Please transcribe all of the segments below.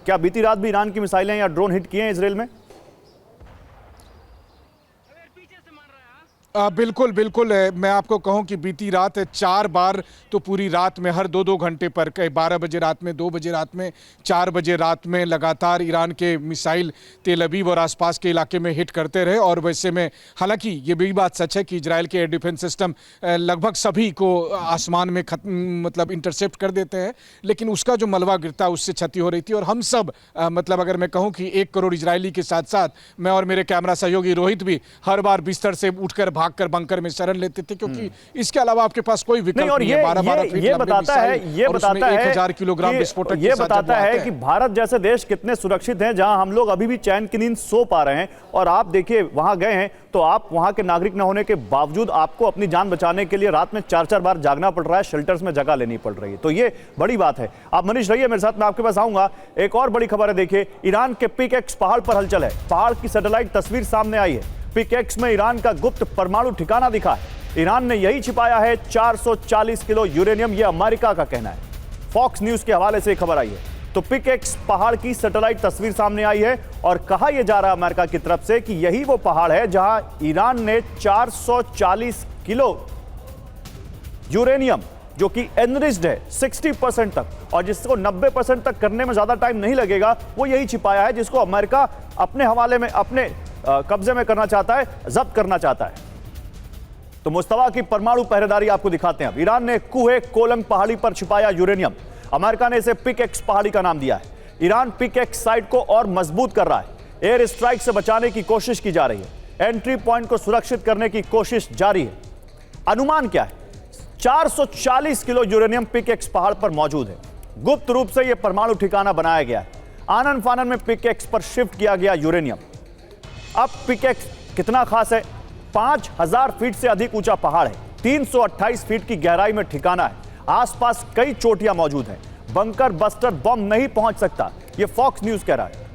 क्या बीती रात भी ईरान की मिसाइलें या ड्रोन हिट किए हैं इसराइल में? बिल्कुल बिल्कुल। मैं आपको कहूं कि बीती रात 4 बार तो पूरी रात में हर 2-2 घंटे पर, कई 12 बजे रात में, 2 बजे रात में, 4 बजे रात में लगातार ईरान के मिसाइल तेल अवीव और आसपास के इलाके में हिट करते रहे। और वैसे में हालांकि ये भी बात सच है कि इजराइल के एयर डिफेंस सिस्टम लगभग सभी को आसमान में मतलब इंटरसेप्ट कर देते हैं, लेकिन उसका जो मलबा गिरता उससे क्षति हो रही थी। और हम सब मतलब अगर मैं कहूँ कि 1 करोड़ इजरायली के साथ साथ मैं और मेरे कैमरा सहयोगी रोहित भी हर बार बिस्तर से उठकर भागकर बंकर में शरण लेते थे, क्योंकि इसके अलावा आपके पास कोई विकल्प नहीं है। 12-12 फीट ये बताता है 1000 किलोग्राम विस्फोटक ये बताता है कि भारत जैसे देश कितने सुरक्षित हैं, जहां हम लोग अभी भी चैन की नींद सो पा रहे हैं। और आप देखिए वहां गए हैं तो आप वहां के नागरिक न होने के बावजूद आपको अपनी जान बचाने के लिए रात में 4-4 बार जागना पड़ रहा है, शेल्टर्स में जगह लेनी पड़ रही है। तो ये बड़ी बात है। आप मनीष रहिए मेरे साथ, मैं आपके पास आऊंगा। एक और बड़ी खबर है, देखिए ईरान के पिकेक्स पहाड़ पर हलचल है। पहाड़ की सैटेलाइट तस्वीर सामने आई है। पिकेक्स में ईरान का गुप्त परमाणु ठिकाना दिखा है। ईरान ने यही छिपाया है 440 किलो यूरेनियम, यह अमेरिका का कहना है। फॉक्स न्यूज के हवाले से खबर आई है। तो पिकेक्स पहाड़ की सैटेलाइट तस्वीर सामने आई है और कहा यह जा रहा है अमेरिका की तरफ से कि यही वो पहाड़ है जहां ईरान ने 440 किलो यूरेनियम, जो कि एनरिच्ड है 60% तक और जिसको 90% तक करने में ज्यादा टाइम नहीं लगेगा, वो यही छिपाया है, जिसको अमेरिका अपने हवाले में, अपने कब्जे में करना चाहता है, जब्त करना चाहता है। तो मुस्तफा की परमाणु पहरेदारी आपको दिखाते हैं। ईरान ने कुहे कोलंग पहाड़ी पर छिपाया यूरेनियम। अमेरिका ने इसे पिकेक्स पहाड़ी का नाम दिया है। ईरान पिकेक्स साइट को और मजबूत कर रहा है। एयर स्ट्राइक से बचाने की कोशिश की जा रही है। एंट्री पॉइंट को सुरक्षित करने की कोशिश जारी है। अनुमान क्या है? 440 किलो यूरेनियम पिकेक्स पहाड़ पर मौजूद है। गुप्त रूप से यह परमाणु ठिकाना बनाया गया है। आनन फानन में पिकेक्स पर शिफ्ट किया गया यूरेनियम। अब पिकेक्स कितना खास है? 5000 फीट से अधिक ऊंचा पहाड़ है। 328 फीट की गहराई में ठिकाना है। आसपास कई चोटियां मौजूद हैं। बंकर बस्टर बम नहीं पहुंच सकता, यह फॉक्स न्यूज कह रहा है।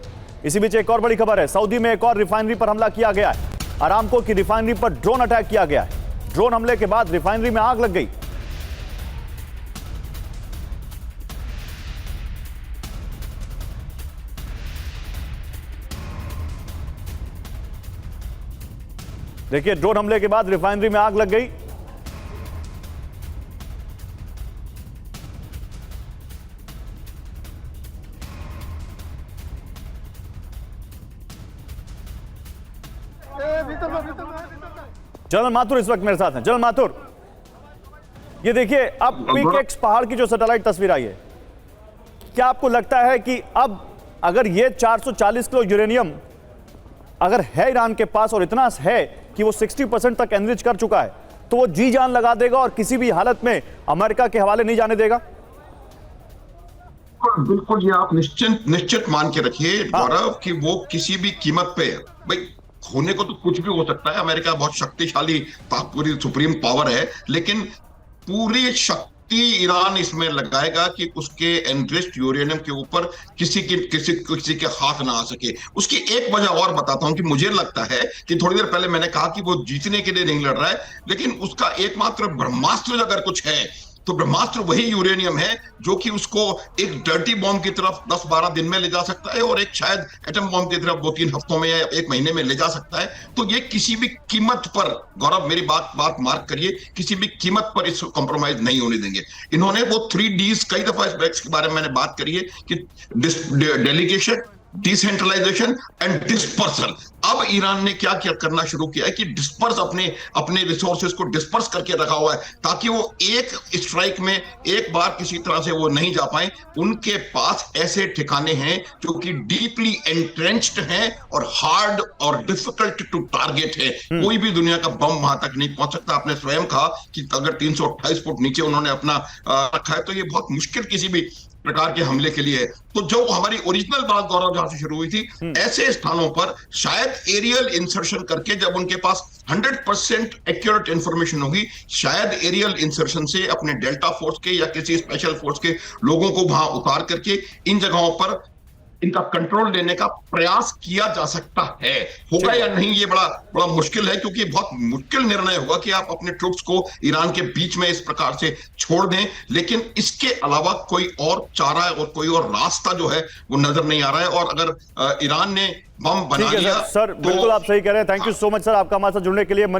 इसी बीच एक और बड़ी खबर है। सऊदी में एक और रिफाइनरी पर हमला किया गया है। अरामको की रिफाइनरी पर ड्रोन अटैक किया गया है। ड्रोन हमले के बाद रिफाइनरी में आग लग गई। देखिए, ड्रोन हमले के बाद रिफाइनरी में आग लग गई। जनरल माथुर इस वक्त मेरे साथ हैं। जनरल माथुर, ये देखिए अब पिकेक्स पहाड़ की जो सैटेलाइट तस्वीर आई है, क्या आपको लगता है कि अब अगर ये 440 किलो यूरेनियम अगर है ईरान के पास और इतना है कि वो 60% तक एनरिच कर चुका है, तो वो जी जान लगा देगा और किसी भी हालत में अमेरिका के हवाले नहीं जाने देगा? बिल्कुल, ये आप निश्चित मान के रखिए गौरव कि वो किसी भी कीमत पे, भाई होने को तो कुछ भी हो सकता है। अमेरिका बहुत शक्तिशाली पूरी सुप्रीम पावर है, लेकिन पूरी शक्ति ईरान इसमें लगाएगा कि उसके एनरिच्ड यूरेनियम के ऊपर किसी के हाथ ना आ सके। उसकी एक वजह और बताता हूं कि मुझे लगता है कि थोड़ी देर पहले मैंने कहा कि वो जीतने के लिए नहीं लड़ रहा है, लेकिन उसका एकमात्र ब्रह्मास्त्र अगर कुछ है तो ब्रह्मास्त्र वही यूरेनियम है जो कि उसको एक डर्टी बॉम्ब की तरफ 10-12 दिन में ले जा सकता है और एक शायद एटम बॉम्ब की तरफ 2-3 हफ्तों में या 1 महीने में ले जा सकता है। तो ये किसी भी कीमत पर, गौरव मेरी बात मार्क करिए, किसी भी कीमत पर इसको कॉम्प्रोमाइज नहीं होने देंगे। इन्होंने वो 3Ds, कई दफा इस के बारे में मैंने बात करी है कि डेलीगेशन, डिसेंट्रलाइजेशन एंड डिस्पर्सल। अब ईरान ने क्या करना शुरू किया है कि डिस्पर्स अपने रिसोर्सेज को डिस्पर्स करके रखा हुआ है ताकि वो एक स्ट्राइक में एक बार किसी तरह से वो नहीं जा पाए। उनके पास ऐसे ठिकाने हैं जो कि डीपली एंट्रेंच्ड हैं और हार्ड और डिफिकल्ट टू टारगेट है। कोई भी दुनिया का बम वहां तक नहीं पहुंच सकता। आपने स्वयं कहा कि अगर 328 फुट नीचे उन्होंने अपना रखा है तो ये बहुत मुश्किल किसी भी प्रकार के हमले के लिए है। तो जो हमारी ओरिजिनल बात गौरव जहां से शुरू हुई थी, ऐसे स्थानों पर शायद एरियल इंसर्शन करके, जब उनके पास 100% एक्यूरेट इंफॉर्मेशन होगी, शायद एरियल इंसर्शन से अपने डेल्टा फोर्स के या किसी स्पेशल फोर्स के लोगों को वहां उतार करके इन जगहों पर इनका कंट्रोल लेने का प्रयास किया जा सकता है। होगा या नहीं ये बड़ा बड़ा मुश्किल है, क्योंकि बहुत मुश्किल निर्णय होगा कि आप अपने ट्रूप्स को ईरान के बीच में इस प्रकार से छोड़ दें, लेकिन इसके अलावा कोई और चारा और कोई और रास्ता जो है वो नजर नहीं आ रहा है। और अगर ईरान ने बम बना ठीक है लिया सर, बिल्कुल आप सही कह रहे हैं। Thank you so much sir, आपका हमारे साथ जुड़ने के लिए।